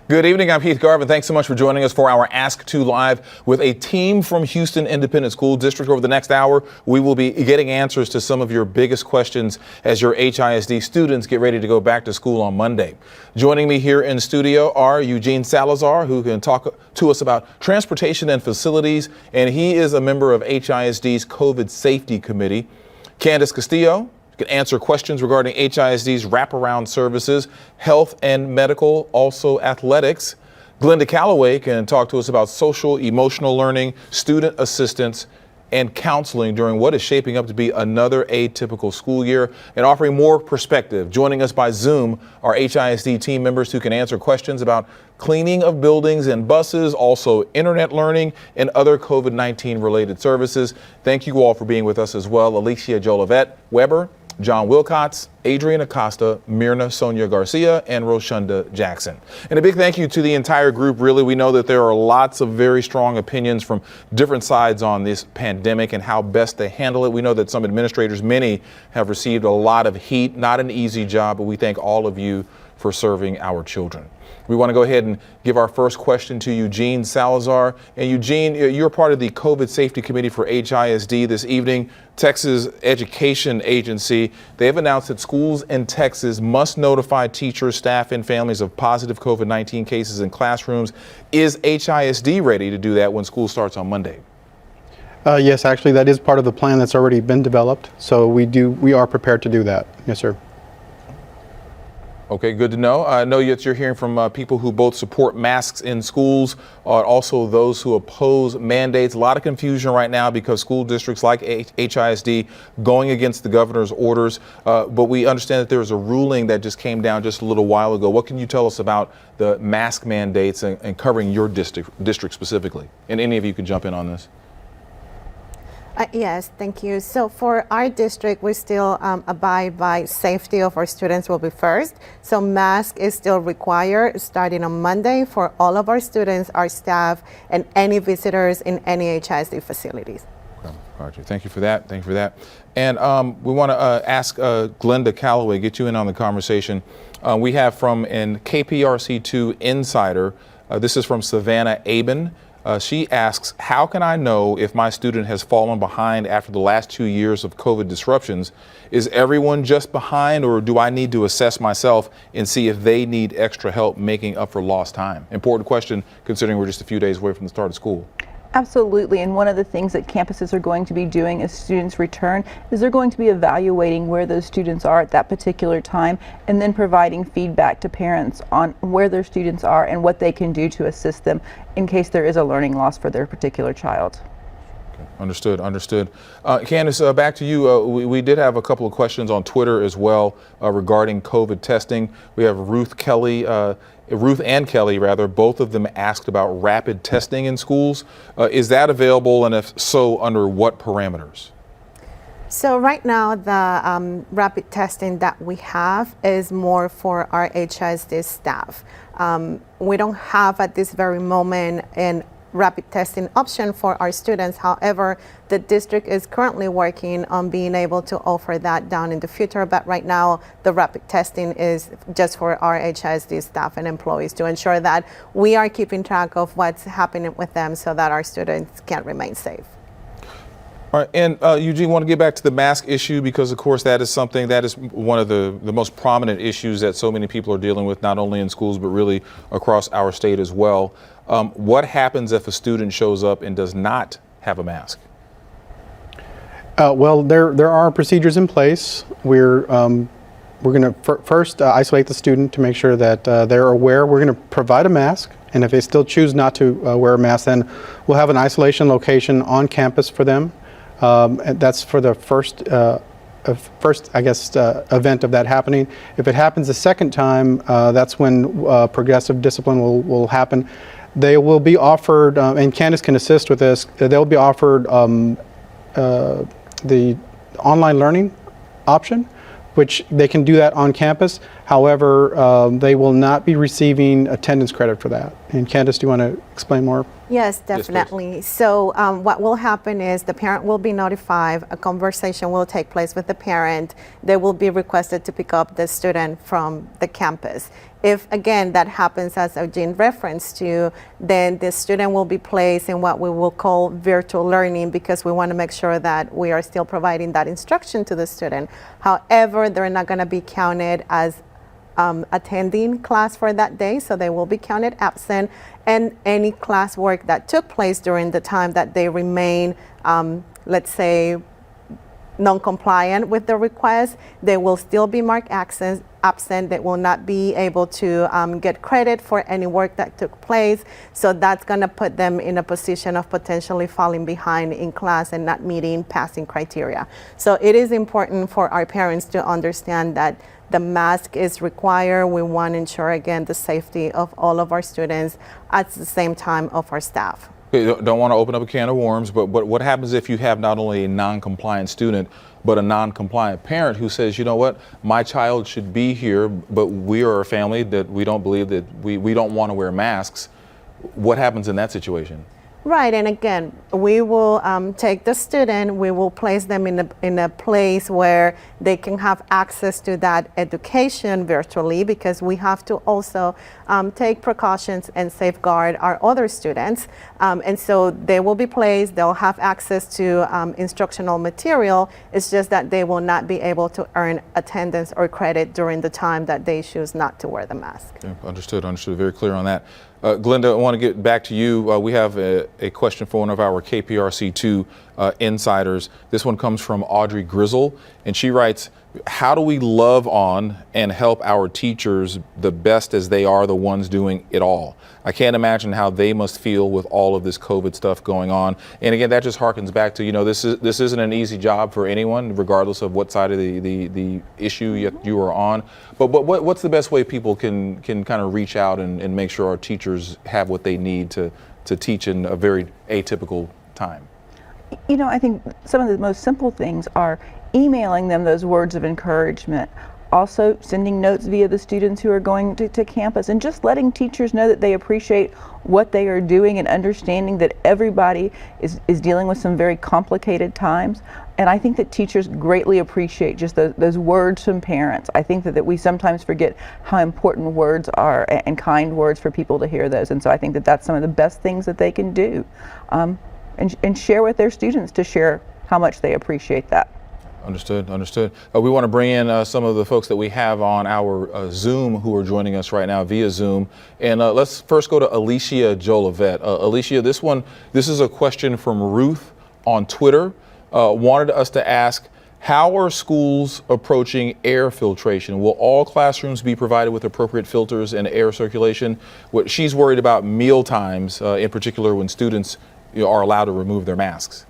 Good evening, I'm Heath Garvin. Thanks so much for joining us for our Ask 2 Live with a team from Houston Independent School District. Over the next hour, we will be getting answers to some of your biggest questions as your HISD students get ready to go back to school on Monday. Joining me here in studio are Eugene Salazar, who can talk to us about transportation and facilities, and he is a member of HISD's COVID Safety Committee. Candace Castillo can answer questions regarding HISD's wraparound services, health and medical, also athletics. Glenda Calloway can talk to us about social, emotional learning, student assistance, and counseling during what is shaping up to be another atypical school year. And offering more perspective, joining us by Zoom are HISD team members who can answer questions about cleaning of buildings and buses, also internet learning and other COVID-19 related services. Thank you all for being with us as well. Alicia Jolivet Weber, John Wilcots, Adrian Acosta, Myrna Sonia Garcia, and Roshunda Jackson. And a big thank you to the entire group. Really, we know that there are lots of very strong opinions from different sides on this pandemic and how best to handle it. We know that some administrators, many have received a lot of heat. Not an easy job, but we thank all of you for serving our children. We want to go ahead and give our first question to Eugene Salazar. And Eugene, you're part of the COVID Safety Committee for HISD this evening. Texas Education Agency, they have announced that schools in Texas must notify teachers, staff, and families of positive COVID-19 cases in classrooms. Is HISD ready to do that when school starts on Monday? Yes, actually, that is part of the plan that's already been developed. So we are prepared to do that. Yes, sir. Okay, good to know. I know that you're hearing from people who both support masks in schools, also those who oppose mandates. A lot of confusion right now because school districts like HISD going against the governor's orders. But we understand that there was a ruling that just came down just a little while ago. What can you tell us about the mask mandates and covering your district specifically? And any of you can jump in on this. Yes, thank you. So for our district, we still abide by safety of our students will be first. So mask is still required starting on Monday for all of our students, our staff, and any visitors in any HISD facilities. Okay. Roger. Thank you for that. Thank you for that. And we want to ask Glenda Calloway, get you in on the conversation. We have from an KPRC2 insider, this is from Savannah Aben. She asks, how can I know if my student has fallen behind after the last 2 years of COVID disruptions? Is everyone just behind, or do I need to assess myself and see if they need extra help making up for lost time? Important question, considering we're just a few days away from the start of school. Absolutely, and one of the things that campuses are going to be doing as students return is they're going to be evaluating where those students are at that particular time and then providing feedback to parents on where their students are and what they can do to assist them in case there is a learning loss for their particular child. Okay. Understood, understood. Candace, back to you. We did have a couple of questions on Twitter as well regarding COVID testing. We have Ruth and Kelly, both of them asked about rapid testing in schools. Is that available, and if so, under what parameters? So right now, the rapid testing that we have is more for our HISD staff. We don't have at this very moment an rapid testing option for our students. However, the district is currently working on being able to offer that down in the future. But right now, the rapid testing is just for our HISD staff and employees to ensure that we are keeping track of what's happening with them so that our students can remain safe. All right, and Eugene, want to get back to the mask issue because, of course, that is something that is one of the most prominent issues that so many people are dealing with, not only in schools, but really across our state as well. What happens if a student shows up and does not have a mask? Well, there are procedures in place. We're going to first isolate the student to make sure that they're aware. We're going to provide a mask, and if they still choose not to wear a mask, then we'll have an isolation location on campus for them. And that's for the first event of that happening. If it happens a second time, that's when progressive discipline will happen. They will be offered, and Candace can assist with this, they'll be offered the online learning option, which they can do that on campus. However, they will not be receiving attendance credit for that. And Candace, do you want to explain more? Yes, please. definitely. So what will happen is the parent will be notified, a conversation will take place with the parent. They will be requested to pick up the student from the campus. If, again, that happens as Eugene referenced to, then the student will be placed in what we will call virtual learning, because we want to make sure that we are still providing that instruction to the student. However, they're not going to be counted as attending class for that day, so they will be counted absent, and any classwork that took place during the time that they remain, let's say, non-compliant with the request, they will still be marked absent. They will not be able to get credit for any work that took place. So that's going to put them in a position of potentially falling behind in class and not meeting passing criteria. So it is important for our parents to understand that the mask is required. We want to ensure, again, the safety of all of our students at the same time of our staff. Okay, don't want to open up a can of worms, but what happens if you have not only a non-compliant student, but a non-compliant parent who says, you know what, my child should be here, but we are a family that we don't believe that we don't want to wear masks. What happens in that situation? Right, and again, we will take the student, we will place them in a place where they can have access to that education virtually, because we have to also take precautions and safeguard our other students. And so they will be placed, they'll have access to instructional material. It's just that they will not be able to earn attendance or credit during the time that they choose not to wear the mask. Okay, understood, very clear on that. Glenda, I want to get back to you. We have a question for one of our KPRC2 insiders. This one comes from Audrey Grizzle, and she writes, how do we love on and help our teachers the best as they are the ones doing it all? I can't imagine how they must feel with all of this COVID stuff going on. And again, that just harkens back to, this isn't an easy job for anyone, regardless of what side of the issue you are on. But what's the best way people can kind of reach out and make sure our teachers have what they need to teach in a very atypical time? I think some of the most simple things are emailing them those words of encouragement, also sending notes via the students who are going to campus, and just letting teachers know that they appreciate what they are doing and understanding that everybody is dealing with some very complicated times. And I think that teachers greatly appreciate just those words from parents. I think that we sometimes forget how important words are, and kind words for people to hear those. And so I think that that's some of the best things that they can do, and share with their students to share how much they appreciate that. Understood. We want to bring in some of the folks that we have on our Zoom who are joining us right now via Zoom. And let's first go to Alicia Jolivet. Alicia, this is a question from Ruth on Twitter. Wanted us to ask, how are schools approaching air filtration? Will all classrooms be provided with appropriate filters and air circulation? What she's worried about meal times, in particular when students are allowed to remove their masks.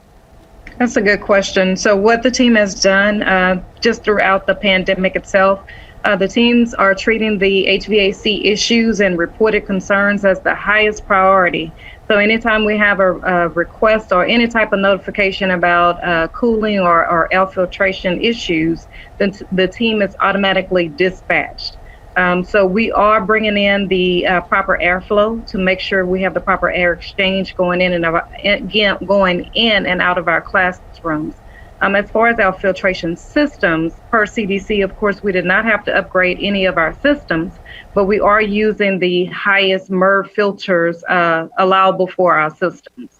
That's a good question. So what the team has done just throughout the pandemic itself, the teams are treating the HVAC issues and reported concerns as the highest priority. So anytime we have a request or any type of notification about cooling or air filtration issues, then the team is automatically dispatched. So we are bringing in the proper airflow to make sure we have the proper air exchange going in and out of our classrooms. As far as our filtration systems, per CDC, of course, we did not have to upgrade any of our systems, but we are using the highest MERV filters allowable for our systems.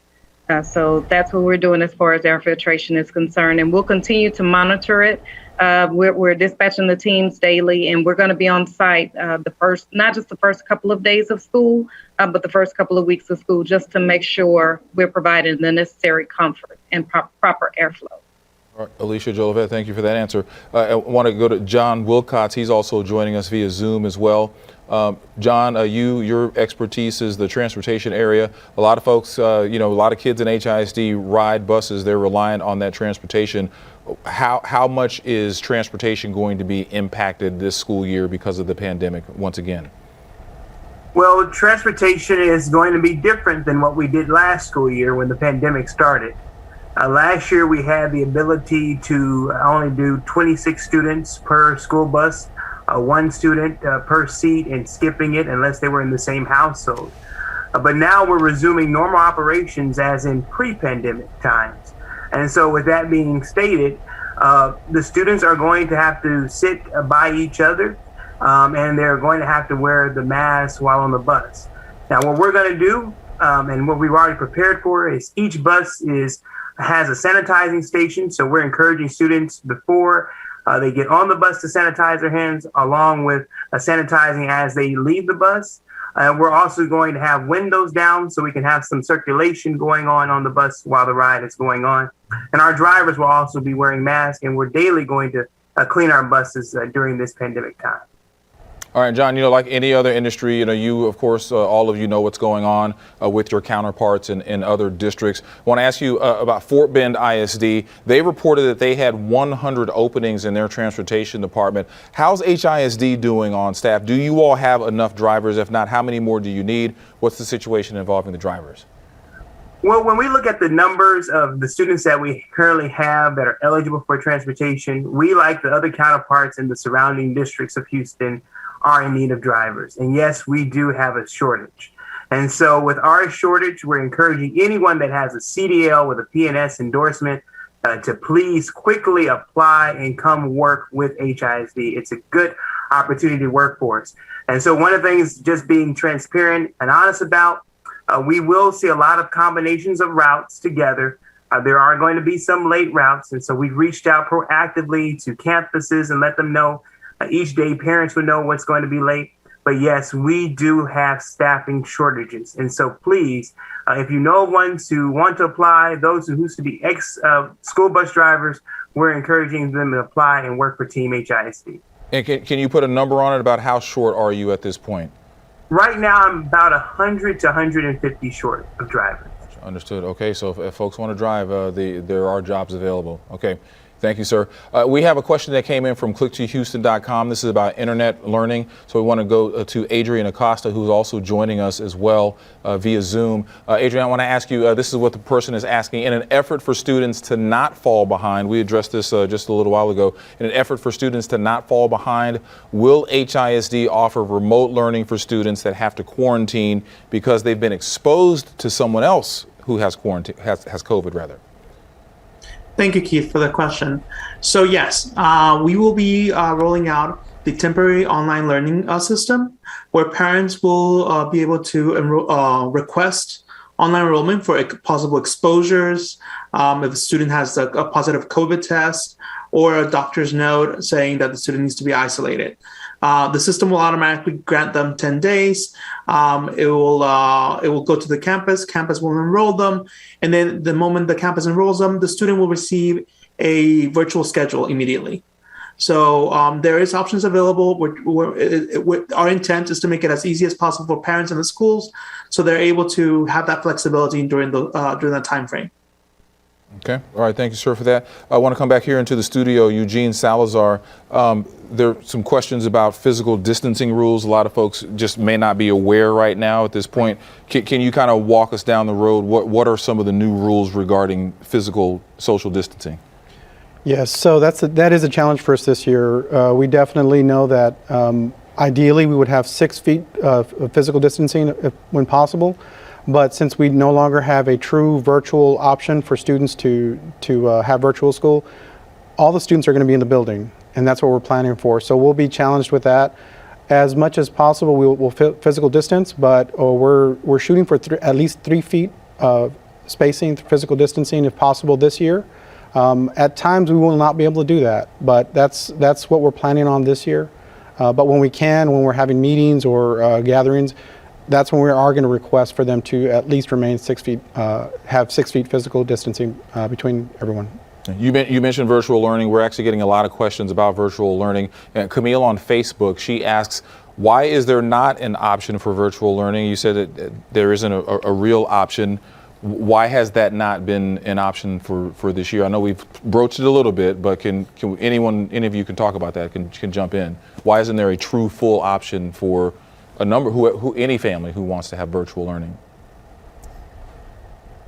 So that's what we're doing as far as air filtration is concerned, and we'll continue to monitor it. We're dispatching the teams daily, and we're going to be on site not just the first couple of days of school, but the first couple of weeks of school, just to make sure we're providing the necessary comfort and proper airflow. All right, Alicia Jolivet, thank you for that answer. I want to go to John Wilcox. He's also joining us via Zoom as well. John, your expertise is the transportation area. A lot of folks, a lot of kids in HISD ride buses. They're reliant on that transportation. How much is transportation going to be impacted this school year because of the pandemic once again? Well, transportation is going to be different than what we did last school year when the pandemic started. Last year, we had the ability to only do 26 students per school bus, one student per seat, and skipping it unless they were in the same household. But now we're resuming normal operations as in pre-pandemic times. And so with that being stated, the students are going to have to sit by each other, and they're going to have to wear the mask while on the bus. Now, what we're going to do, and what we've already prepared for, is each bus has a sanitizing station. So we're encouraging students before they get on the bus to sanitize their hands, along with sanitizing as they leave the bus. We're also going to have windows down so we can have some circulation going on the bus while the ride is going on. And our drivers will also be wearing masks, and we're daily going to clean our buses during this pandemic time. All right, John, like any other industry, you, of course, all of you know what's going on with your counterparts in other districts. I want to ask you about Fort Bend ISD. They reported that they had 100 openings in their transportation department. How's HISD doing on staff? Do you all have enough drivers? If not, how many more do you need? What's the situation involving the drivers? Well, when we look at the numbers of the students that we currently have that are eligible for transportation, we, like the other counterparts in the surrounding districts of Houston, are in need of drivers. And yes, we do have a shortage. And so with our shortage, we're encouraging anyone that has a CDL with a PNS endorsement to please quickly apply and come work with HISD. It's a good opportunity to work for us. And so one of the things, just being transparent and honest about, we will see a lot of combinations of routes together. There are going to be some late routes. And so we've reached out proactively to campuses and let them know each day parents would know what's going to be late. But yes, we do have staffing shortages. And so please, if you know ones who want to apply, those who used to be school bus drivers, we're encouraging them to apply and work for Team HISD. And can you put a number on it about how short are you at this point? Right now, I'm about 100 to 150 short of drivers. Understood. Okay, so if folks want to drive, there are jobs available. Okay. Thank you, sir. We have a question that came in from click2houston.com. This is about internet learning. So we want to go to Adrian Acosta, who's also joining us as well via Zoom. Adrian, I want to ask you, this is what the person is asking. In an effort for students to not fall behind, we addressed this just a little while ago, in an effort for students to not fall behind, will HISD offer remote learning for students that have to quarantine because they've been exposed to someone else who has COVID rather? Thank you, Keith, for the question. So yes, we will be rolling out the temporary online learning system where parents will be able to request online enrollment for possible exposures, if a student has a positive COVID test or a doctor's note saying that the student needs to be isolated. The system will automatically grant them 10 days. It will go to the campus. Campus will enroll them. And then the moment the campus enrolls them, the student will receive a virtual schedule immediately. So there is options available. Our intent is to make it as easy as possible for parents and the schools so they're able to have that flexibility during that time frame. Okay. All right. Thank you, sir, for that. I want to come back here into the studio. Eugene Salazar, there are some questions about physical distancing rules. A lot of folks just may not be aware right now at this point. Can you kind of walk us down the road? What are some of the new rules regarding physical social distancing? Yes, so that is a challenge for us this year. We definitely know that ideally we would have 6 feet of physical distancing when possible. But since we no longer have a true virtual option for students to have virtual school, all the students are going to be in the building, and that's what we're planning for. So we'll be challenged with that. As much as possible, we'll physical distance, but we're shooting for at least 3 feet of spacing, physical distancing, if possible this year. At times, we will not be able to do that, but that's what we're planning on this year. But when we can, when we're having meetings or gatherings, that's when we are going to request for them to at least remain 6 feet, have 6 feet physical distancing between everyone. You mentioned virtual learning. We're actually getting a lot of questions about virtual learning. And Camille on Facebook, she asks, why is there not an option for virtual learning? You said that there isn't a real option. Why has that not been an option for this year? I know we've broached it a little bit, but can any of you can talk about that, can jump in. Why isn't there a true full option for any family who wants to have virtual learning?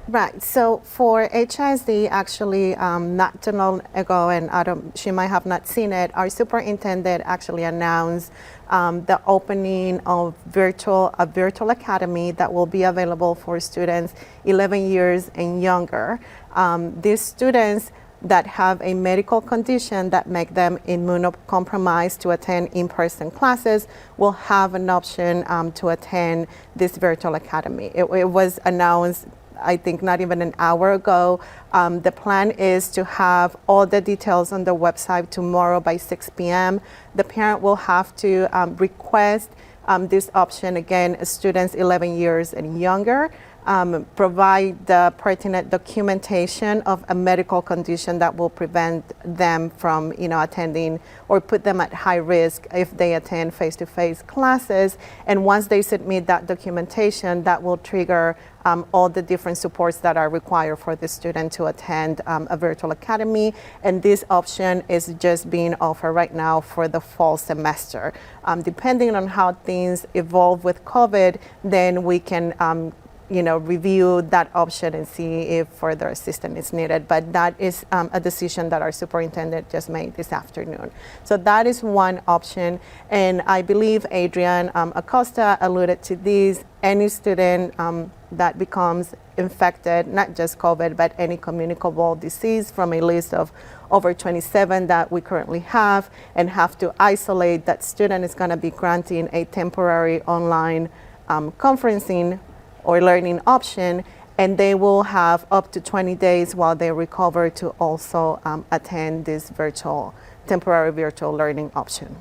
Right. So for HISD, actually, not too long ago, and she might have not seen it, our superintendent actually announced the opening of a virtual academy that will be available for students 11 years and younger. These students that have a medical condition that make them immunocompromised to attend in-person classes will have an option to attend this virtual academy. It was announced, I think, not even an hour ago. The plan is to have all the details on the website tomorrow by 6 p.m. The parent will have to request this option, again, students 11 years and younger. Provide the pertinent documentation of a medical condition that will prevent them from, attending or put them at high risk if they attend face-to-face classes. And once they submit that documentation, that will trigger all the different supports that are required for the student to attend a virtual academy. And this option is just being offered right now for the fall semester. Depending on how things evolve with COVID, then we can review that option and see if further assistance is needed. But that is a decision that our superintendent just made this afternoon. So that is one option. And I believe Adrian Acosta alluded to this. Any student that becomes infected, not just COVID, but any communicable disease from a list of over 27 that we currently have and have to isolate, that student is going to be granting a temporary online conferencing or learning option, and they will have up to 20 days while they recover to also attend this temporary virtual learning option.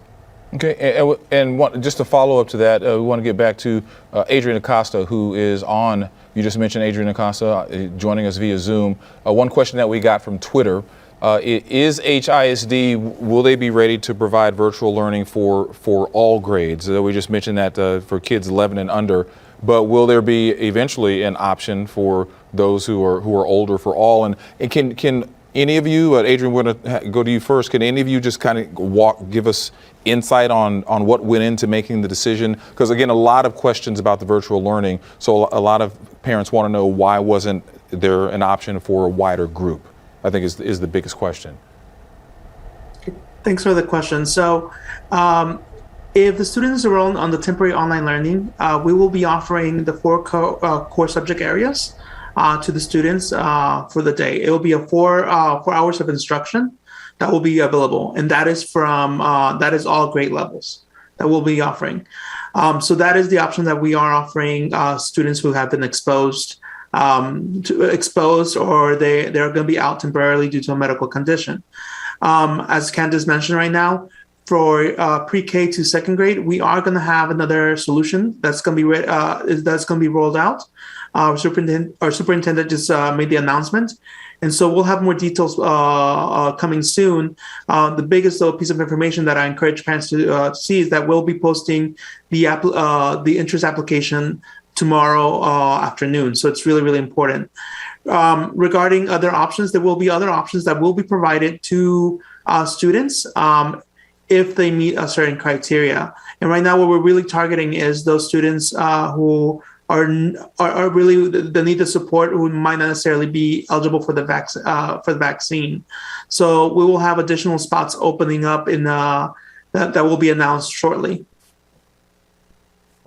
Okay, and just to follow up to that, we want to get back to Adrian Acosta, who is on, you just mentioned Adrian Acosta joining us via Zoom. One question that we got from Twitter, is HISD, will they be ready to provide virtual learning for all grades? We just mentioned that for kids 11 and under, but will there be eventually an option for those who are older for all? And can any of you, Adrian, we're going to go to you first. Can any of you just kind of give us insight on what went into making the decision? Because again, a lot of questions about the virtual learning. So a lot of parents want to know, why wasn't there an option for a wider group? I think is the biggest question. Thanks for the question. So if the students are on the temporary online learning, we will be offering the 4 core subject areas to the students for the day. It will be a 4 hours of instruction that will be available, and that is that is all grade levels that we'll be offering. So that is the option that we are offering students who have been exposed or they're going to be out temporarily due to a medical condition. As Candace mentioned right now, for pre-K to second grade, we are going to have another solution that's going to be rolled out. Our superintendent just made the announcement, and so we'll have more details coming soon. The biggest piece of information that I encourage parents to see is that we'll be posting the interest application tomorrow afternoon. So it's really, really important. Regarding other options, there will be other options that will be provided to students if they meet a certain criteria. And right now, what we're really targeting is those students who are really the need the support, who might not necessarily be eligible for the vaccine. So we will have additional spots opening up that will be announced shortly.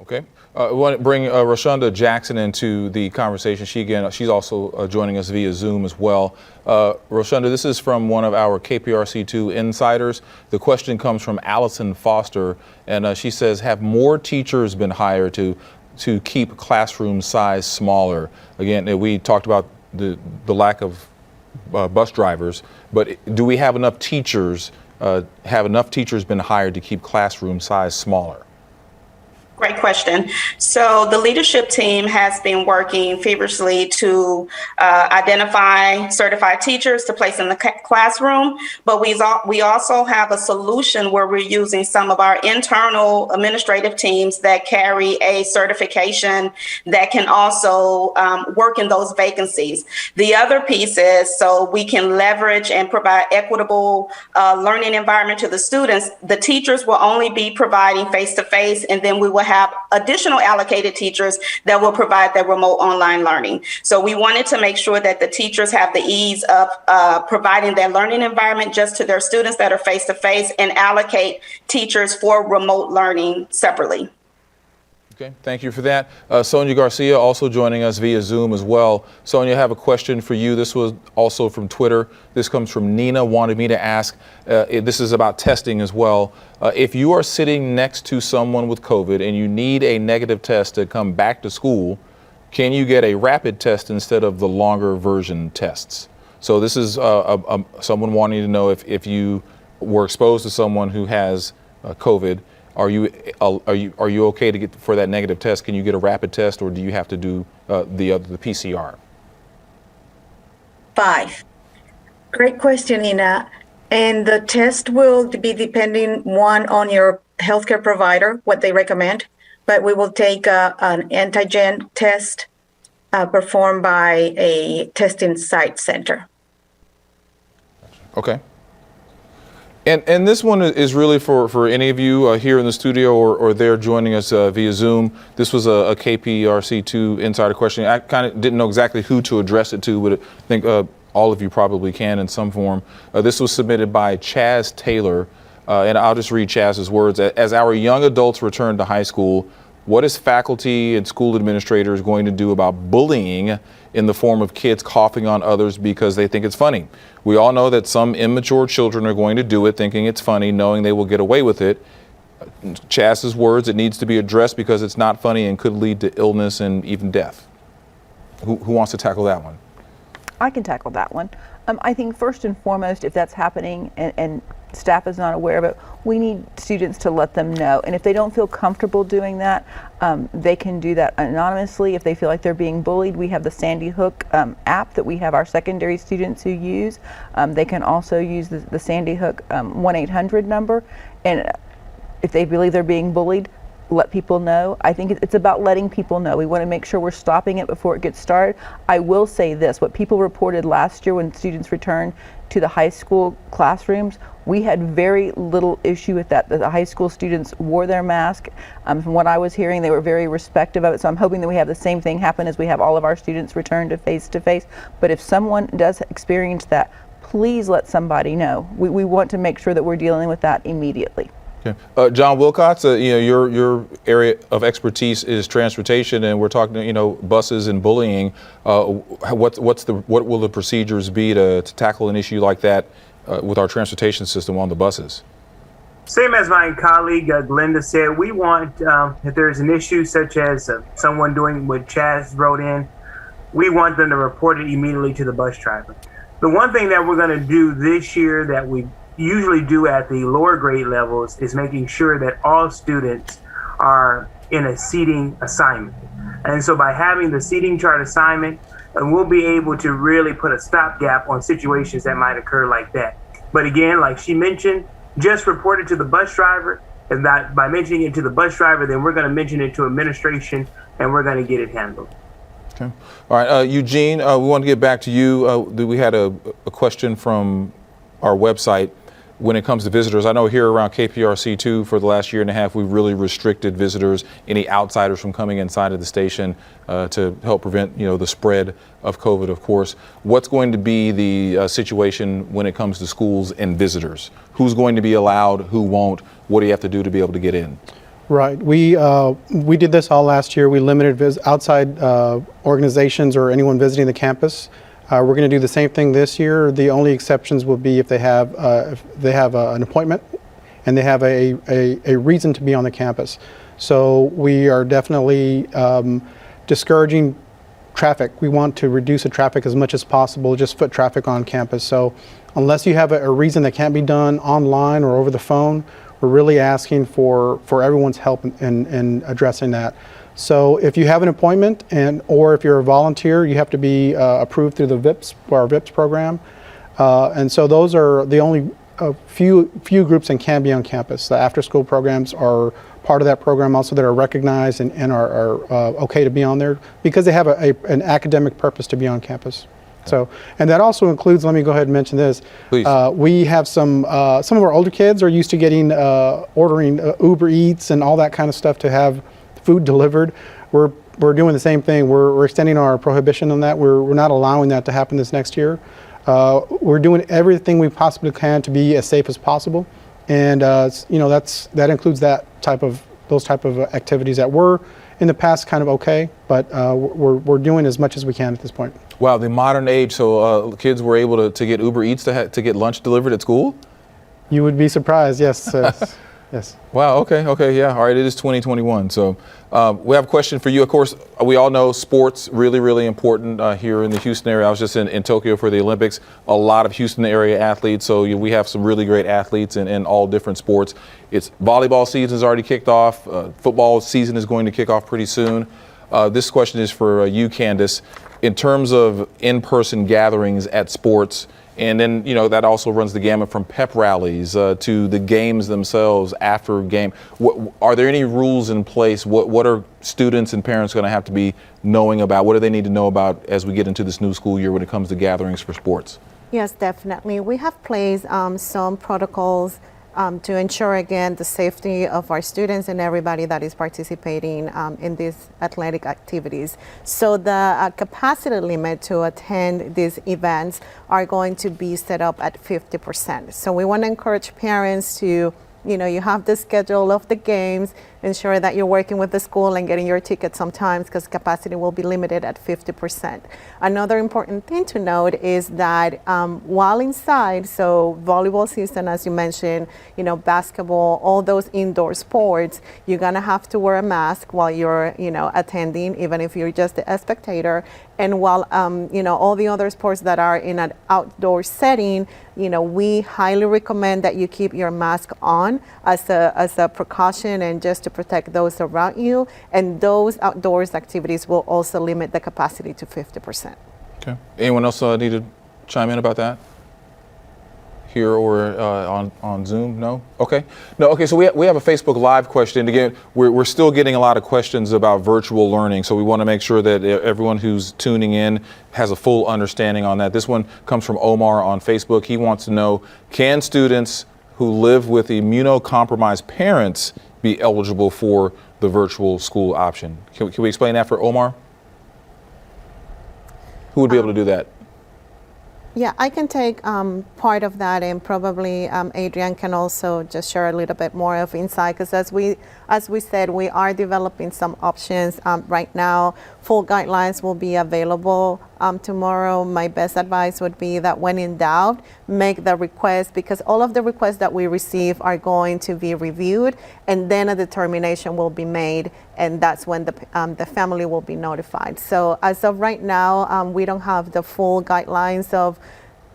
Okay. I want to bring Roshonda Jackson into the conversation. She's also joining us via Zoom as well. Roshonda, this is from one of our KPRC2 insiders. The question comes from Allison Foster, and she says, have more teachers been hired to keep classroom size smaller? Again, we talked about the lack of bus drivers, but do we have enough teachers? Have enough teachers been hired to keep classroom size smaller? Great question. So the leadership team has been working feverishly to identify certified teachers to place in the classroom, but we also have a solution where we're using some of our internal administrative teams that carry a certification that can also work in those vacancies. The other piece is so we can leverage and provide equitable learning environment to the students. The teachers will only be providing face-to-face, and then we will will have additional allocated teachers that will provide that remote online learning. So we wanted to make sure that the teachers have the ease of providing that learning environment just to their students that are face-to-face and allocate teachers for remote learning separately. Okay, thank you for that. Sonia Garcia also joining us via Zoom as well. Sonia, I have a question for you. This was also from Twitter. This comes from Nina, wanted me to ask, this is about testing as well. If you are sitting next to someone with COVID and you need a negative test to come back to school, can you get a rapid test instead of the longer version tests? So this is someone wanting to know if you were exposed to someone who has COVID, are you okay to get for that negative test? Can you get a rapid test, or do you have to do the PCR? 5. Great question, Ina. And the test will be depending on your healthcare provider, what they recommend. But we will take an antigen test performed by a testing site center. Okay. And this one is really for any of you here in the studio or there joining us via Zoom. This was a KPRC2 insider question. I kind of didn't know exactly who to address it to, but I think all of you probably can in some form. This was submitted by Chaz Taylor, and I'll just read Chaz's words. As our young adults return to high school, what is faculty and school administrators going to do about bullying in the form of kids coughing on others because they think it's funny? We all know that some immature children are going to do it thinking it's funny, knowing they will get away with it. Chaz's words, it needs to be addressed because it's not funny and could lead to illness and even death. Who wants to tackle that one? I can tackle that one. I think first and foremost, if that's happening and staff is not aware of it, we need students to let them know. And if they don't feel comfortable doing that, they can do that anonymously. If they feel like they're being bullied, we have the Sandy Hook app that we have our secondary students who use. They can also use the Sandy Hook 1-800 number. And if they believe they're being bullied, let people know. I think it's about letting people know. We want to make sure we're stopping it before it gets started. I will say this, what people reported last year when students returned to the high school classrooms, we had very little issue with that. The high school students wore their mask. From what I was hearing, they were very respectful of it. So I'm hoping that we have the same thing happen as we have all of our students return to face-to-face. But if someone does experience that, please let somebody know. We want to make sure that we're dealing with that immediately. Okay. John Wilcox, your area of expertise is transportation, and we're talking, buses and bullying. What will the procedures be to tackle an issue like that with our transportation system on the buses? Same as my colleague Glenda said, we want, if there's an issue such as someone doing what Chaz wrote in, we want them to report it immediately to the bus driver. The one thing that we're going to do this year that we usually do at the lower grade levels is making sure that all students are in a seating assignment. And so by having the seating chart assignment, we'll be able to really put a stopgap on situations that might occur like that. But again, like she mentioned, just report it to the bus driver, and that by mentioning it to the bus driver, then we're going to mention it to administration and we're going to get it handled. Okay. All right, Eugene, we want to get back to you. We had a question from our website. When it comes to visitors, I know here around KPRC2 for the last year and a half, we've really restricted visitors, any outsiders from coming inside of the station to help prevent, the spread of COVID, of course. What's going to be the situation when it comes to schools and visitors? Who's going to be allowed? Who won't? What do you have to do to be able to get in? Right. We did this all last year. We limited outside organizations or anyone visiting the campus. We're going to do the same thing this year. The only exceptions will be if they have an appointment and they have a reason to be on the campus. So we are definitely discouraging traffic. We want to reduce the traffic as much as possible, just foot traffic on campus. So unless you have a reason that can't be done online or over the phone, we're really asking for everyone's help in addressing that. So if you have an appointment or if you're a volunteer, you have to be approved through the VIPS, our VIPS program. And so those are the only few groups that can be on campus. The after-school programs are part of that program also that are recognized and are okay to be on there because they have an academic purpose to be on campus. So, and that also includes, let me go ahead and mention this. Please. We have some of our older kids are used to getting, ordering Uber Eats and all that kind of stuff to have food delivered. We're doing the same thing. We're extending our prohibition on that. We're not allowing that to happen this next year. We're doing everything we possibly can to be as safe as possible. And, that includes those type of activities that were in the past kind of okay, but we're doing as much as we can at this point. Wow, the modern age. So kids were able to get Uber Eats to get lunch delivered at school? You would be surprised, yes. Yes. Wow, okay, yeah. All right, it is 2021. So we have a question for you. Of course, we all know sports really, really important here in the Houston area. I was just in Tokyo for the Olympics. A lot of Houston area athletes. So we have some really great athletes in all different sports. It's volleyball season has already kicked off. Football season is going to kick off pretty soon. This question is for you, Candace. In terms of in-person gatherings at sports, and then, that also runs the gamut from pep rallies to the games themselves after game. Are there any rules in place? What are students and parents going to have to be knowing about? What do they need to know about as we get into this new school year when it comes to gatherings for sports? Yes, definitely. We have placed some protocols to ensure, again, the safety of our students and everybody that is participating in these athletic activities. So the capacity limit to attend these events are going to be set up at 50%. So we want to encourage parents to, you have the schedule of the games, ensure that you're working with the school and getting your tickets sometimes because capacity will be limited at 50%. Another important thing to note is that while inside, so volleyball season, as you mentioned, basketball, all those indoor sports, you're gonna have to wear a mask while you're, attending, even if you're just a spectator. And while, all the other sports that are in an outdoor setting, we highly recommend that you keep your mask on as a precaution and just to protect those around you. And those outdoors activities will also limit the capacity to 50%. Okay. Anyone else need to chime in about that? Here or on Zoom? No? Okay. No. Okay. So we have a Facebook Live question. Again, we're still getting a lot of questions about virtual learning. So we want to make sure that everyone who's tuning in has a full understanding on that. This one comes from Omar on Facebook. He wants to know, can students who live with immunocompromised parents be eligible for the virtual school option? Can we explain that for Omar? Who would be able to do that? Yeah, I can take part of that, and probably Adrian can also just share a little bit more of insight, because as we said, we are developing some options right now. Full guidelines will be available tomorrow. My best advice would be that when in doubt, make the request, because all of the requests that we receive are going to be reviewed, and then a determination will be made, and that's when the family will be notified. So as of right now, we don't have the full guidelines of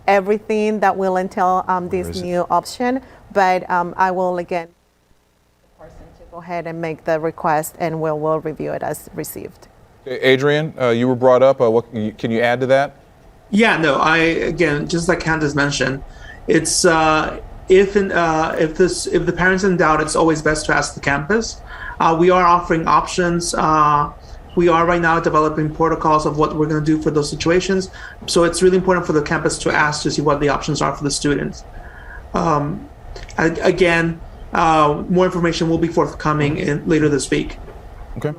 everything that will entail this new option, but I will again go ahead and make the request, and we'll review it as received. Adrian, you were brought up. What can you add to that? Yeah, no. Again, just like Candace mentioned, it's if the parents in doubt, it's always best to ask the campus. We are offering options. We are right now developing protocols of what we're going to do for those situations. So it's really important for the campus to ask to see what the options are for the students. Again, more information will be forthcoming later this week. Okay.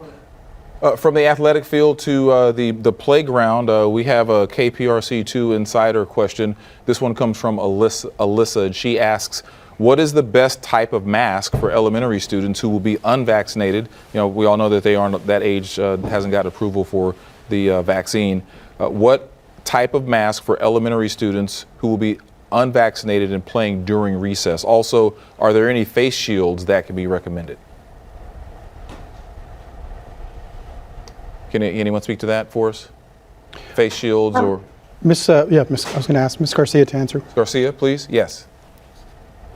From the athletic field to the playground, we have a KPRC2 insider question. This one comes from Alyssa, and she asks, what is the best type of mask for elementary students who will be unvaccinated? We all know that they aren't that age, hasn't got approval for the vaccine. What type of mask for elementary students who will be unvaccinated and playing during recess? Also, are there any face shields that can be recommended? Can anyone speak to that for us? Face shields or? I was going to ask Ms. Garcia to answer. Garcia, please. Yes.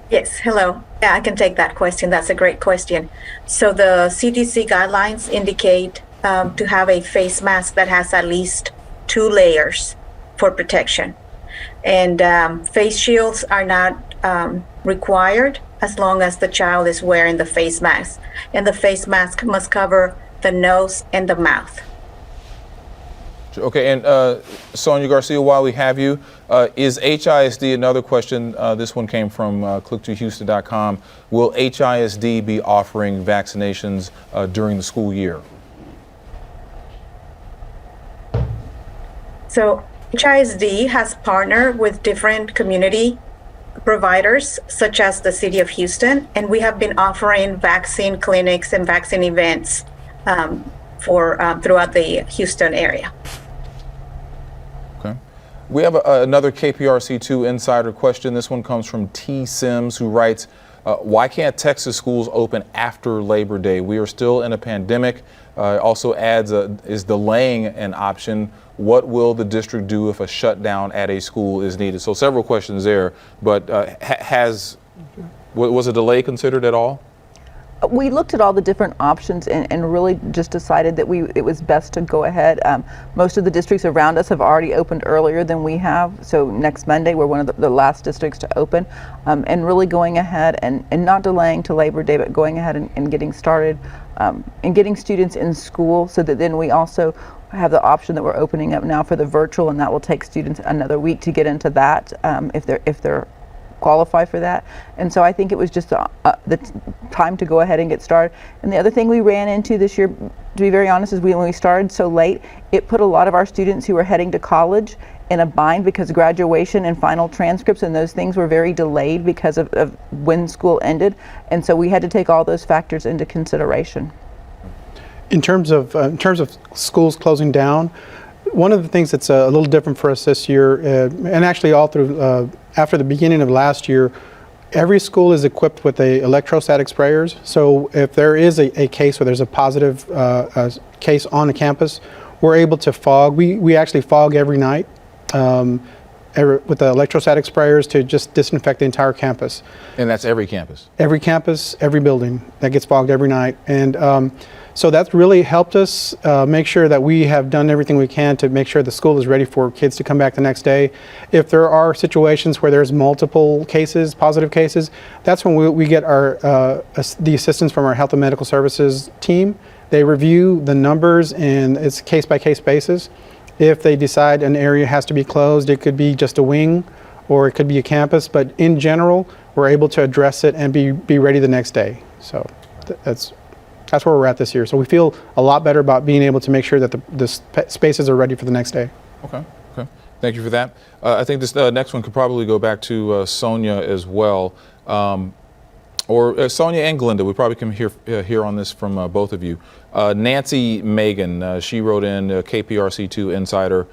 Yes, hello. Yeah, I can take that question. That's a great question. So the CDC guidelines indicate to have a face mask that has at least 2 layers for protection. And face shields are not required as long as the child is wearing the face mask. And the face mask must cover the nose and the mouth. Okay, and Sonia Garcia, while we have you, is HISD, another question, this one came from click2houston.com, will HISD be offering vaccinations during the school year? So HISD has partnered with different community providers, such as the City of Houston, and we have been offering vaccine clinics and vaccine events throughout the Houston area. Okay. We have another KPRC2 insider question. This one comes from T. Sims, who writes, why can't Texas schools open after Labor Day? We are still in a pandemic. Also adds, is delaying an option? What will the district do if a shutdown at a school is needed? So several questions there, but was a delay considered at all? We looked at all the different options and really just decided that it was best to go ahead. Most of the districts around us have already opened earlier than we have. So next Monday, we're one of the last districts to open, and really going ahead and not delaying to Labor Day, but going ahead and getting started and getting students in school, so that then we also have the option that we're opening up now for the virtual, and that will take students another week to get into that if they're qualify for that. And so I think it was just the time to go ahead and get started. And the other thing we ran into this year, to be very honest, is when we started so late, it put a lot of our students who were heading to college in a bind, because graduation and final transcripts and those things were very delayed because of when school ended. And so we had to take all those factors into consideration. In terms of schools closing down, one of the things that's a little different for us this year, and actually all through after the beginning of last year, every school is equipped with electrostatic sprayers. So if there is a case where there's a positive case on the campus, we're able to fog. We actually fog every night with the electrostatic sprayers to just disinfect the entire campus. And that's every campus? Every campus, every building, that gets fogged every night. And so that's really helped us make sure that we have done everything we can to make sure the school is ready for kids to come back the next day. If there are situations where there's multiple cases, positive cases, that's when we get the assistance from our health and medical services team. They review the numbers, and it's case-by-case basis. If they decide an area has to be closed, it could be just a wing or it could be a campus, but in general, we're able to address it and be ready the next day. So that's where we're at this year. So we feel a lot better about being able to make sure that the spaces are ready for the next day. Okay. Thank you for that. I think this next one could probably go back to Sonia as well. Or Sonia and Glenda, we probably can hear on this from both of you. Nancy Megan, she wrote in KPRC2 Insider.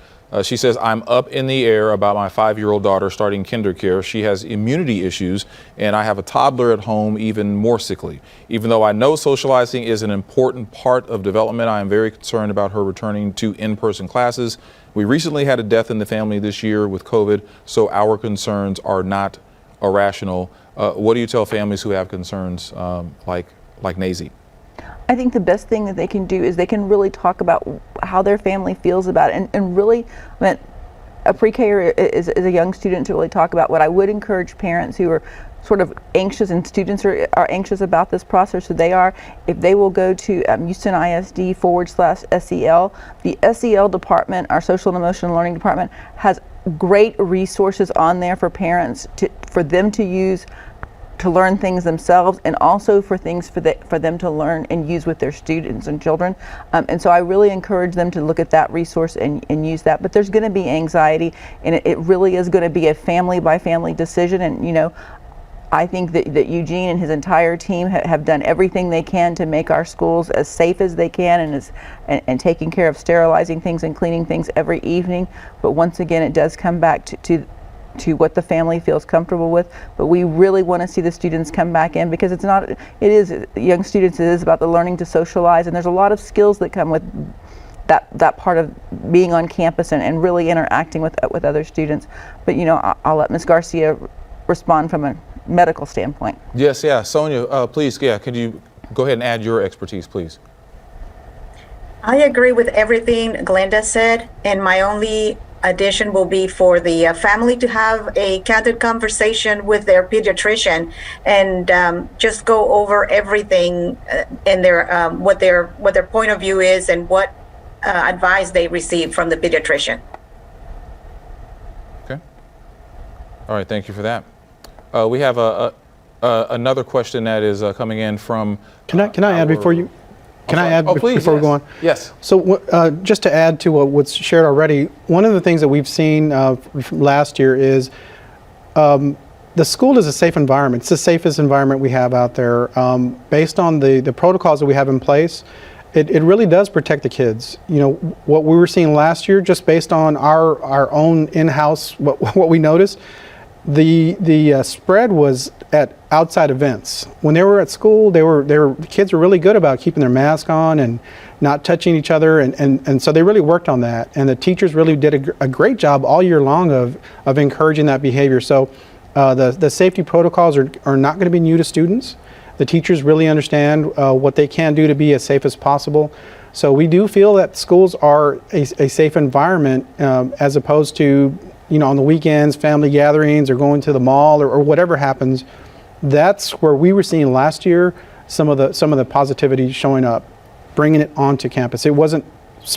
She says, I'm up in the air about my 5-year-old daughter starting kindercare. She has immunity issues, and I have a toddler at home, even more sickly. Even though I know socializing is an important part of development, I am very concerned about her returning to in-person classes. We recently had a death in the family this year with COVID, so our concerns are not irrational. What do you tell families who have concerns like Nazy? I think the best thing that they can do is they can really talk about how their family feels about it, and really, I mean, a pre-K is a young student to really talk about. What I would encourage parents who are sort of anxious, and students are anxious about this process, so they are, if they will go to Houston ISD /SEL, the SEL department, our social and emotional learning department, has great resources on there for parents for them to use to learn things themselves, and also for things for them to learn and use with their students and children. And so I really encourage them to look at that resource and use that. But there's going to be anxiety, and it really is going to be a family by family decision. And I think that Eugene and his entire team have done everything they can to make our schools as safe as they can, and taking care of sterilizing things and cleaning things every evening. But once again, it does come back to what the family feels comfortable with. But we really want to see the students come back in, because it is young students, it is about the learning to socialize, and there's a lot of skills that come with that part of being on campus and really interacting with other students. But I'll let Ms. Garcia respond from a medical standpoint. Yes, yeah. Sonia, please, could you go ahead and add your expertise, please? I agree with everything Glenda said, and my only addition will be for the family to have a candid conversation with their pediatrician and just go over everything and their what their point of view is, and what advice they receive from the pediatrician. Okay. All right. Thank you for that. We have another question that is coming in from. Can I add before you? Can I add please, before we go on? Yes. So just to add to what's shared already, one of the things that we've seen from last year is the school is a safe environment. It's the safest environment we have out there. Based on the protocols that we have in place, it really does protect the kids. You know, what we were seeing last year, just based on our own in-house, what we noticed, the spread was at outside events. When they were at school, the kids were really good about keeping their mask on and not touching each other, and so they really worked on that. And the teachers really did a great job all year long of encouraging that behavior. So the safety protocols are not going to be new to students. The teachers really understand what they can do to be as safe as possible. So we do feel that schools are a safe environment as opposed to, you know, on the weekends, family gatherings or going to the mall or whatever happens. That's where we were seeing last year some of the positivity showing up, bringing it onto campus. It wasn't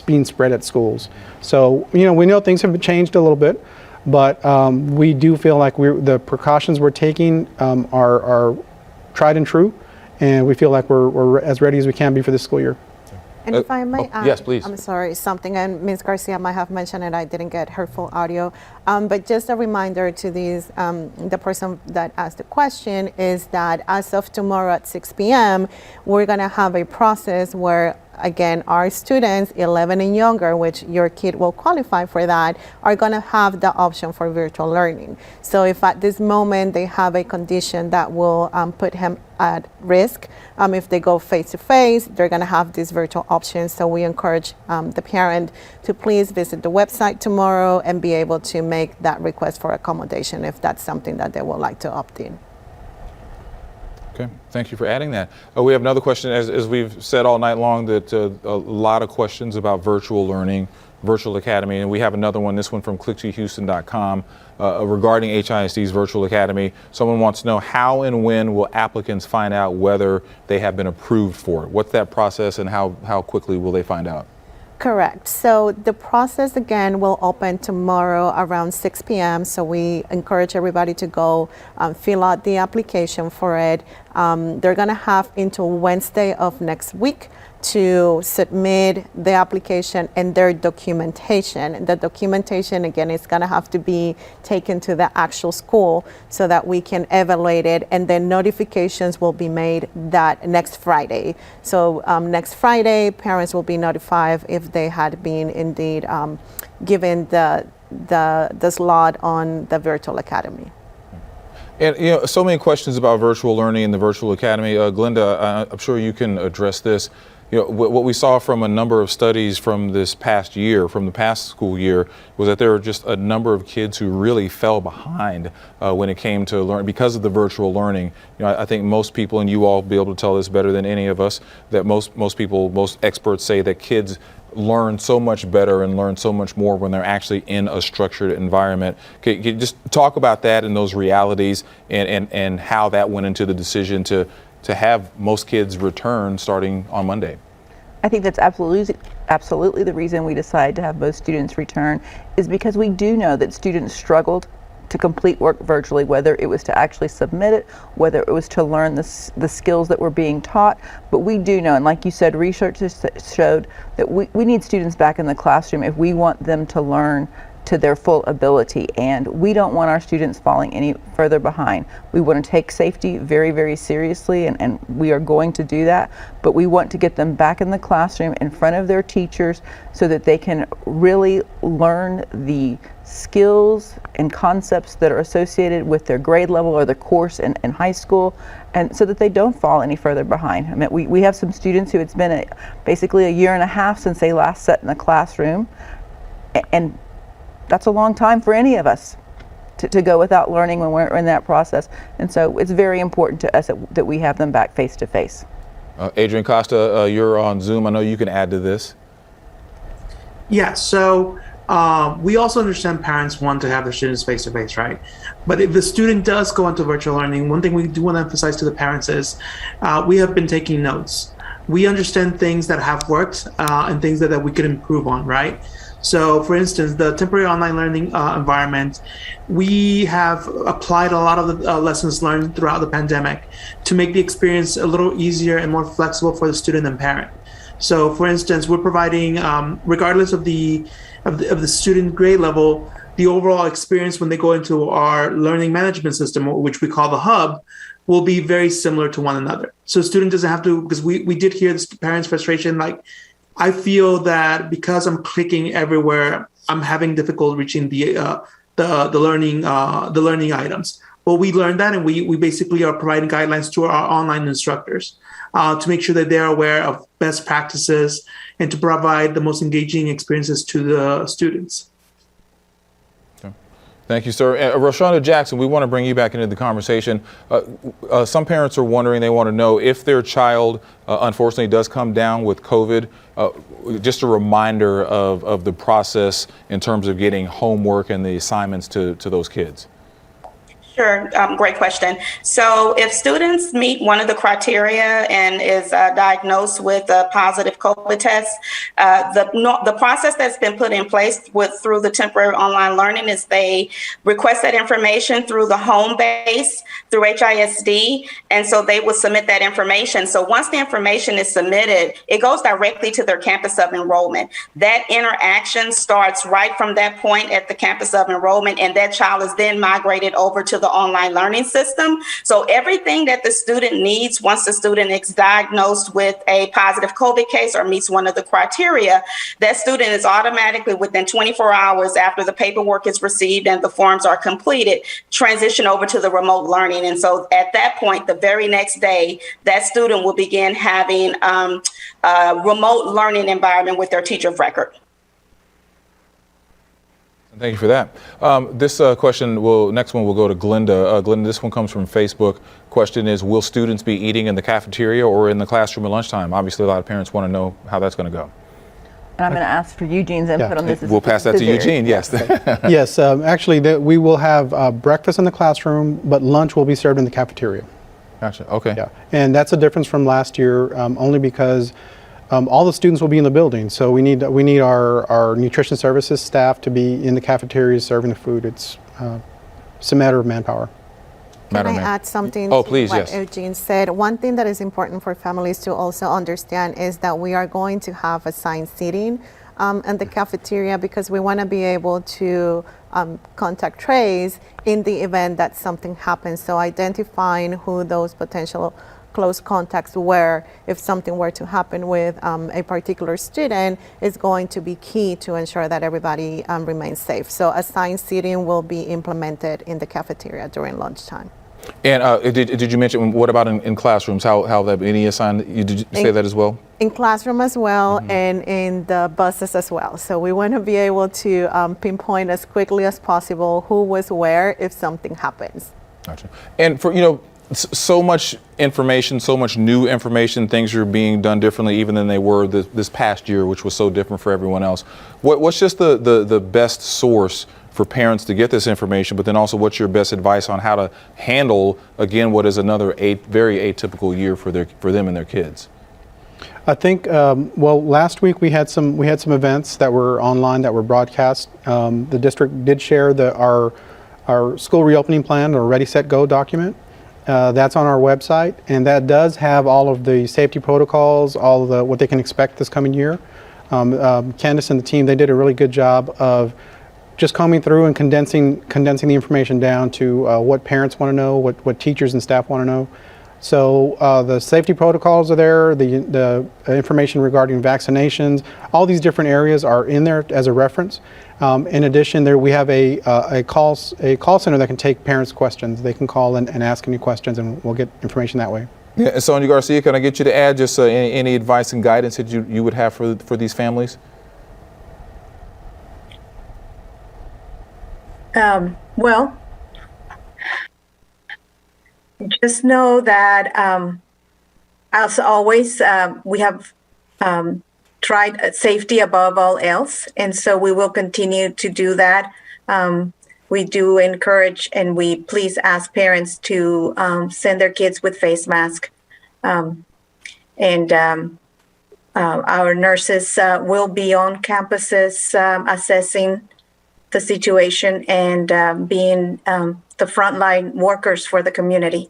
being spread at schools. So, you know, we know things have changed a little bit, but we do feel like the precautions we're taking are tried and true, and we feel like we're as ready as we can be for this school year. And if I may add, yes, please. I'm sorry, something, and Ms. Garcia might have mentioned it, I didn't get her full audio, but just a reminder to these, the person that asked the question is that as of tomorrow at 6 p.m., we're gonna have a process where, again, our students 11 and younger, which your kid will qualify for that, are going to have the option for virtual learning. So if at this moment they have a condition that will put him at risk, if they go face-to-face, they're going to have these virtual options. So we encourage the parent to please visit the website tomorrow and be able to make that request for accommodation if that's something that they would like to opt in. Okay, thank you for adding that. We have another question, as we've said all night long, that a lot of questions about virtual learning, virtual academy, and we have another one, this one from click2houston.com regarding HISD's virtual academy. Someone wants to know how and when will applicants find out whether they have been approved for it? What's that process and how quickly will they find out? Correct. So the process again will open tomorrow around 6 p.m. So we encourage everybody to go fill out the application for it. They're going to have until Wednesday of next week to submit the application and their documentation. The documentation, again, is going to have to be taken to the actual school so that we can evaluate it, and then notifications will be made that next Friday. So next Friday, parents will be notified if they had been indeed given the slot on the virtual academy. And you know, so many questions about virtual learning and the virtual academy. Glenda, I'm sure you can address this. You know, what we saw from a number of studies from this past year, from the past school year, was that there were just a number of kids who really fell behind when it came to learning because of the virtual learning. You know, I think most people, and you all will be able to tell this better than any of us, that most experts say that kids learn so much better and learn so much more when they're actually in a structured environment. Can you just talk about that and those realities and how that went into the decision to have most kids return starting on Monday? I think that's absolutely the reason we decided to have most students return, is because we do know that students struggled to complete work virtually, whether it was to actually submit it, whether it was to learn the skills that were being taught. But we do know, and like you said, research has showed that we need students back in the classroom if we want them to learn to their full ability, and we don't want our students falling any further behind. We want to take safety very, very seriously, and we are going to do that, but we want to get them back in the classroom in front of their teachers so that they can really learn the skills and concepts that are associated with their grade level or the course in high school, and so that they don't fall any further behind. I mean, we have some students who it's been basically a year and a half since they last sat in the classroom, and that's a long time for any of us to go without learning when we're in that process. And so it's very important to us that we have them back face to face. Adrian Costa, you're on Zoom. I know you can add to this. Yeah, so we also understand parents want to have their students face to face, right? But if the student does go into virtual learning, one thing we do want to emphasize to the parents is we have been taking notes. we understand things that have worked and things that we could improve on, right? So, for instance, the temporary online learning environment, we have applied a lot of the lessons learned throughout the pandemic to make the experience a little easier and more flexible for the student and parent. So, for instance, we're providing, regardless of the student grade level, the overall experience when they go into our learning management system, which we call the hub, will be very similar to one another. So, a student doesn't have to, because we did hear the parents' frustration, like, I feel that because I'm clicking everywhere, I'm having difficulty reaching the learning items. Well, we learned that, and we basically are providing guidelines to our online instructors to make sure that they're aware of best practices and to provide the most engaging experiences to the students. Thank you, sir. Roshonda Jackson, we want to bring you back into the conversation. Some parents are wondering, they want to know if their child, unfortunately, does come down with COVID, just a reminder of the process in terms of getting homework and the assignments to those kids. Sure, great question. So if students meet one of the criteria and is diagnosed with a positive COVID test, the process that's been put in place through the temporary online learning is they request that information through the home base, through HISD, and so they will submit that information. So once the information is submitted, it goes directly to their campus of enrollment. That interaction starts right from that point at the campus of enrollment, and that child is then migrated over to the online learning system. So everything that the student needs once the student is diagnosed with a positive COVID case or meets one of the criteria, that student is automatically within 24 hours after the paperwork is received and the forms are completed, transition over to the remote learning. And so at that point, the very next day, that student will begin having a remote learning environment with their teacher of record. Thank you for that. This next one will go to Glenda. Glenda, this one comes from Facebook. Question is, will students be eating in the cafeteria or in the classroom at lunchtime? Obviously, a lot of parents want to know how that's going to go. And I'm going to ask for Eugene's input on this. We'll pass that to Eugene, yes. Yes, actually, we will have breakfast in the classroom, but lunch will be served in the cafeteria. Gotcha, okay. Yeah, and that's a difference from last year, only because all the students will be in the building, so we need our nutrition services staff to be in the cafeteria serving the food. It's a matter of manpower. Can I add something to what yes. Eugene said? One thing that is important for families to also understand is that we are going to have assigned seating in the cafeteria because we want to be able to contact trace in the event that something happens. So identifying who those potential close contacts were, if something were to happen with a particular student, is going to be key to ensure that everybody remains safe. So assigned seating will be implemented in the cafeteria during lunchtime. And did you mention, what about in classrooms, how that, any assigned, did you say that as well? In classroom as well, and in the buses as well. So we want to be able to pinpoint as quickly as possible who was where if something happens. Gotcha. And for, so much information, so much new information, things are being done differently even than they were this past year, which was so different for everyone else. What's just the best source for parents to get this information, but then also what's your best advice on how to handle, again, what is another very atypical year for them and their kids? I think, last week we had some events that were online that were broadcast. The district did share our school reopening plan, or Ready, Set, Go document. That's on our website, and that does have all of the safety protocols, all of what they can expect this coming year. Candace and the team, they did a really good job of just combing through and condensing the information down to what parents want to know, what teachers and staff want to know. So the safety protocols are there, the information regarding vaccinations, all these different areas are in there as a reference. In addition, we have a call center that can take parents' questions. They can call and ask any questions, and we'll get information that way. Yeah, Sonia Garcia, can I get you to add just any advice and guidance that you would have for these families? Just know that, as always, we have tried safety above all else, and so we will continue to do that. We do encourage and we please ask parents to send their kids with face masks. And our nurses will be on campuses assessing the situation and being the frontline workers for the community.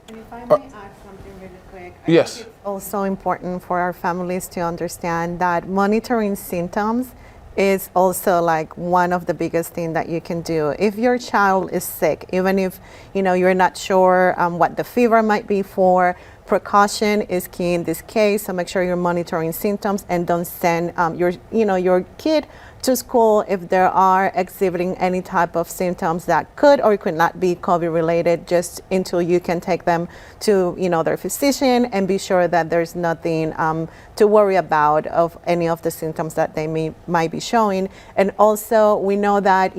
And if I may add something really quick. Yes. It's also important for our families to understand that monitoring symptoms is also like one of the biggest things that you can do. If your child is sick, even if you're not sure what the fever might be for, precaution is key in this case. So make sure you're monitoring symptoms and don't send your kid to school if there are exhibiting any type of symptoms that could or could not be COVID related, just until you can take them to their physician and be sure that there's nothing to worry about of any of the symptoms that they might be showing. And also we know that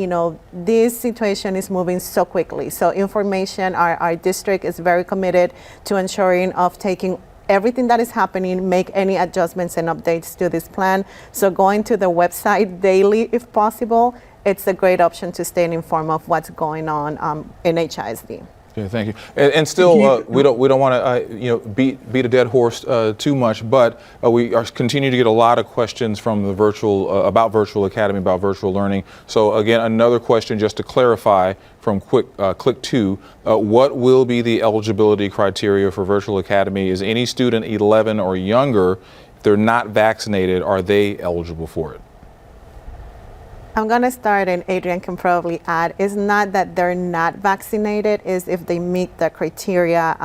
this situation is moving so quickly, so information, our district is very committed to ensuring of taking everything that is happening, make any adjustments and updates to this plan. So going to the website daily, if possible, it's a great option to stay informed of what's going on in HISD. Okay, thank you. And still, we don't want to beat a dead horse too much, but we are continuing to get a lot of questions from the about virtual academy, about virtual learning. So again, another question just to clarify from Click 2, what will be the eligibility criteria for virtual academy? Is any student 11 or younger, if they're not vaccinated, are they eligible for it? I'm going to start, and Adrian can probably add. It's not that they're not vaccinated, is if they meet the criteria,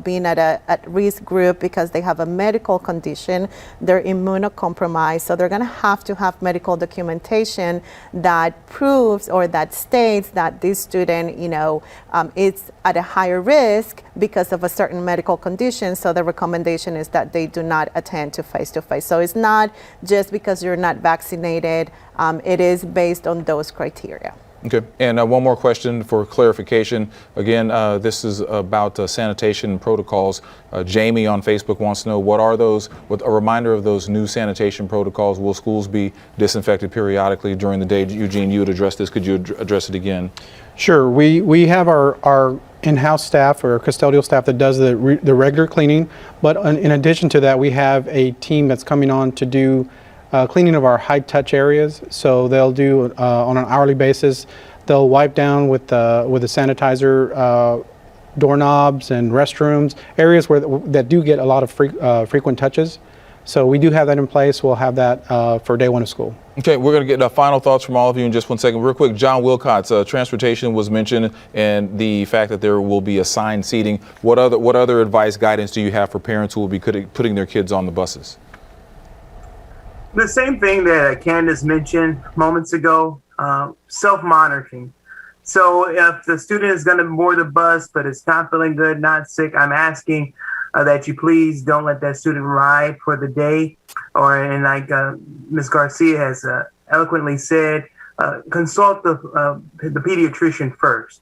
being at risk group because they have a medical condition, they're immunocompromised. So they're going to have medical documentation that proves or that states that this student, is at a higher risk because of a certain medical condition. So the recommendation is that they do not attend to face-to-face. So it's not just because you're not vaccinated. It is based on those criteria. Okay, and one more question for clarification. Again, this is about sanitation protocols. Jamie on Facebook wants to know, what are those? With a reminder of those new sanitation protocols. Will schools be disinfected periodically during the day? Eugene, you had addressed this. Could you address it again? Sure. We have our in-house staff or custodial staff that does the regular cleaning, but in addition to that, we have a team that's coming on to do cleaning of our high-touch areas. So they'll do on an hourly basis. They'll wipe down with the sanitizer doorknobs and restrooms, areas that do get a lot of frequent touches. So we do have that in place. We'll have that for day one of school. Okay, we're going to get final thoughts from all of you in just 1 second. Real quick, John Wilcox, transportation was mentioned, and the fact that there will be assigned seating. What other advice, guidance do you have for parents who will be putting their kids on the buses? The same thing that Candace mentioned moments ago, self-monitoring. So if the student is going to board the bus but is not feeling good, not sick, I'm asking that you please don't let that student ride for the day. And like Ms. Garcia has eloquently said, consult the pediatrician first.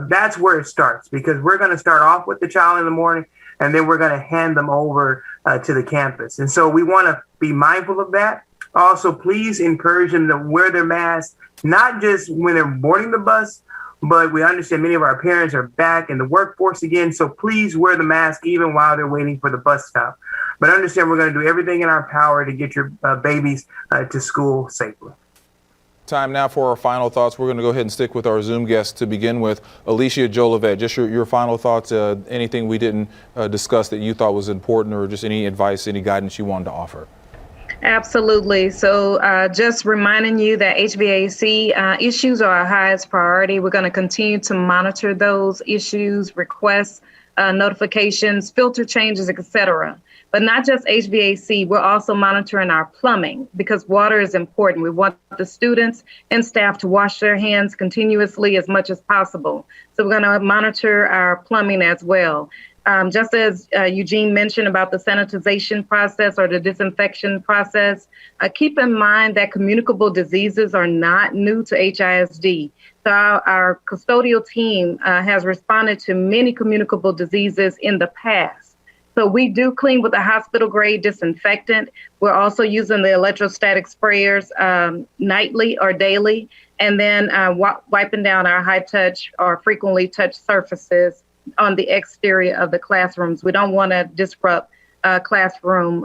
That's where it starts, because we're going to start off with the child in the morning, and then we're going to hand them over to the campus. And so we want to be mindful of that. Also, please encourage them to wear their masks, not just when they're boarding the bus, but we understand many of our parents are back in the workforce again. So please wear the mask even while they're waiting for the bus stop. But understand we're going to do everything in our power to get your babies to school safely. Time now for our final thoughts. We're going to go ahead and stick with our Zoom guests to begin with. Alicia Jolivet, just your final thoughts, anything we didn't discuss that you thought was important, or just any advice, any guidance you wanted to offer? Absolutely. So just reminding you that HVAC issues are our highest priority. We're going to continue to monitor those issues, requests, notifications, filter changes, etc. But not just HVAC, we're also monitoring our plumbing, because water is important. We want the students and staff to wash their hands continuously as much as possible. So we're going to monitor our plumbing as well. Just as Eugene mentioned about the sanitization process or the disinfection process, keep in mind that communicable diseases are not new to HISD. So our custodial team has responded to many communicable diseases in the past. So we do clean with a hospital grade disinfectant. We're also using the electrostatic sprayers nightly or daily, and then wiping down our high touch or frequently touched surfaces on the exterior of the classrooms. We don't want to disrupt classroom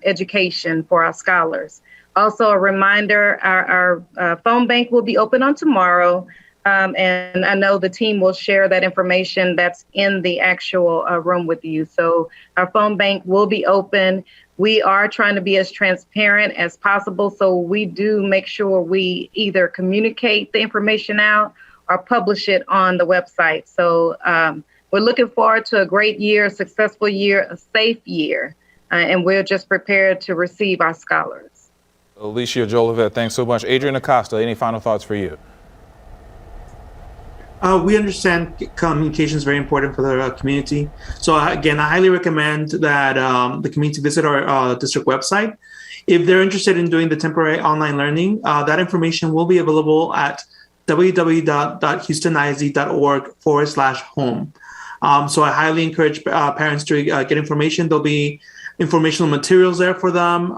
education for our scholars. Also, a reminder, our phone bank will be open on tomorrow. And I know the team will share that information that's in the actual room with you. So our phone bank will be open. We are trying to be as transparent as possible. So we do make sure we either communicate the information out or publish it on the website. So we're looking forward to a great year, a successful year, a safe year. And we're just prepared to receive our scholars. Alicia Jolivet, thanks so much. Adrian Acosta, any final thoughts for you? We understand communication is very important for the community. So again, I highly recommend that the community visit our district website. If they're interested in doing the temporary online learning, that information will be available at www.houstonisd.org/home. So I highly encourage parents to get information. There'll be informational materials there for them.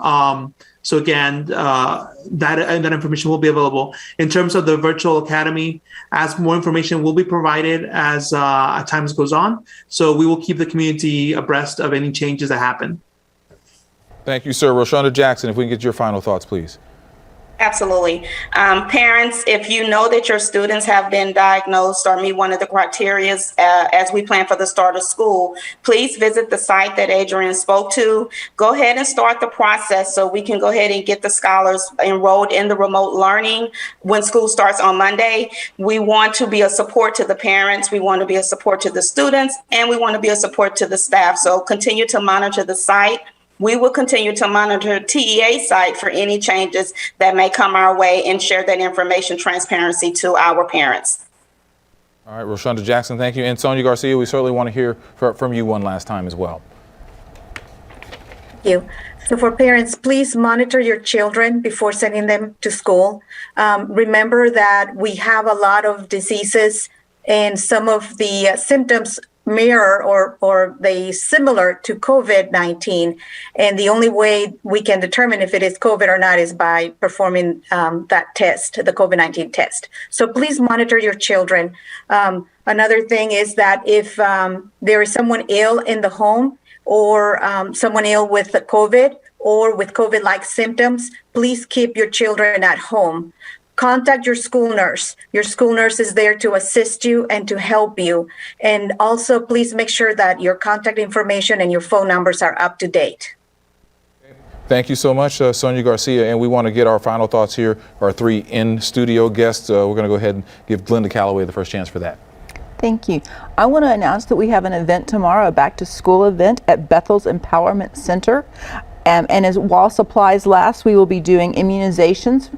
So again, that information will be available. In terms of the virtual academy, as more information will be provided as time goes on. So we will keep the community abreast of any changes that happen. Thank you, sir. Roshonda Jackson, if we can get your final thoughts, please. Absolutely. Parents, if you know that your students have been diagnosed or meet one of the criteria as we plan for the start of school, please visit the site that Adrian spoke to. Go ahead and start the process so we can go ahead and get the scholars enrolled in the remote learning when school starts on Monday. We want to be a support to the parents. We want to be a support to the students, and we want to be a support to the staff. So continue to monitor the site. We will continue to monitor TEA site for any changes that may come our way and share that information transparency to our parents. All right, Roshonda Jackson, thank you. And Sonia Garcia, we certainly want to hear from you one last time as well. Thank you. So for parents, please monitor your children before sending them to school. Remember that we have a lot of diseases and some of the symptoms mirror or they similar to COVID-19. And the only way we can determine if it is COVID or not is by performing that test, the COVID-19 test. So please monitor your children. Another thing is that if there is someone ill in the home or someone ill with the COVID or with COVID-like symptoms, please keep your children at home. Contact your school nurse. Your school nurse is there to assist you and to help you. And also, please make sure that your contact information and your phone numbers are up to date. Thank you so much, Sonia Garcia. And we want to get our final thoughts here. Our three in-studio guests. We're going to go ahead and give Glenda Calloway the first chance for that. Thank you. I want to announce that we have an event tomorrow, a back-to-school event at Bethel's Empowerment Center. And while supplies last, we will be doing immunizations.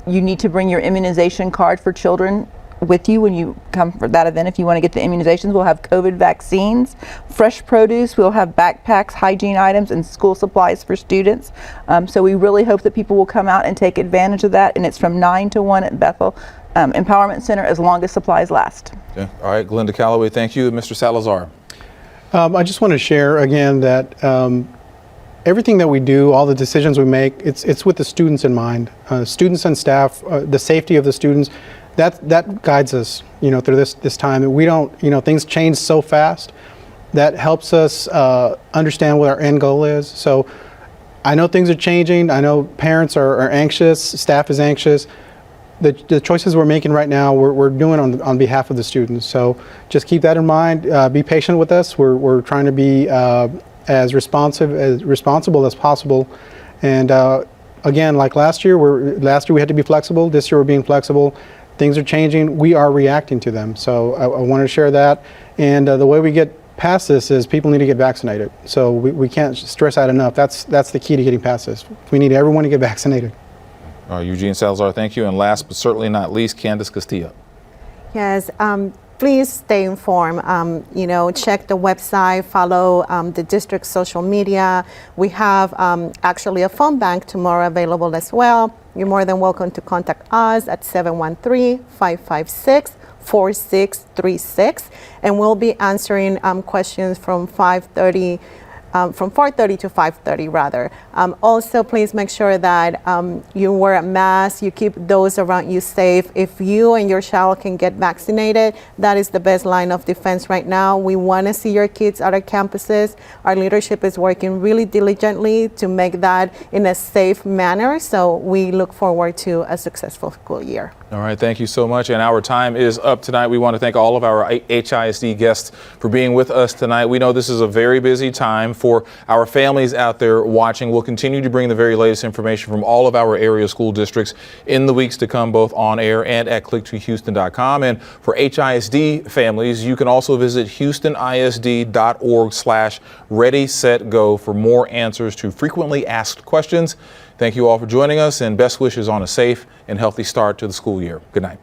You need to bring your immunization card for children with you when you come for that event if you want to get the immunizations. We'll have COVID vaccines, fresh produce, we'll have backpacks, hygiene items, and school supplies for students. So we really hope that people will come out and take advantage of that. And it's from 9 to 1 at Bethel Empowerment Center as long as supplies last. Okay. All right, Glenda Calloway, thank you. Mr. Salazar. I just want to share again that everything that we do, all the decisions we make, it's with the students in mind. Students and staff, the safety of the students, that guides us, through this time. We don't, things change so fast. That helps us understand what our end goal is. So I know things are changing. I know parents are anxious, staff is anxious. The choices we're making right now, we're doing on behalf of the students. So just keep that in mind. Be patient with us. We're trying to be as responsible as possible. And again, like last year we had to be flexible. This year we're being flexible. Things are changing. We are reacting to them. So I wanted to share that. And the way we get past this is people need to get vaccinated. So we can't stress that enough. That's the key to getting past this. We need everyone to get vaccinated. Eugene Salazar, thank you. And last but certainly not least, Candace Castillo. Yes. Please stay informed. Check the website, follow the district's social media. We have actually a phone bank tomorrow available as well. You're more than welcome to contact us at 713-556-4636, and we'll be answering questions from 5:30 from 4:30 to 5:30 rather. Also, please make sure that you wear a mask, you keep those around you safe. If you and your child can get vaccinated, that is the best line of defense right now. We want to see your kids at our campuses. Our leadership is working really diligently to make that in a safe manner, so we look forward to a successful school year. All right, thank you so much. And our time is up tonight. We want to thank all of our HISD guests for being with us tonight. We know this is a very busy time for our families out there watching. We'll continue to bring the very latest information from all of our area school districts in the weeks to come, both on air and at click2houston.com. And for HISD families, you can also visit houstonisd.org/ready, set, go for more answers to frequently asked questions. Thank you all for joining us, and best wishes on a safe and healthy start to the school year. Good night.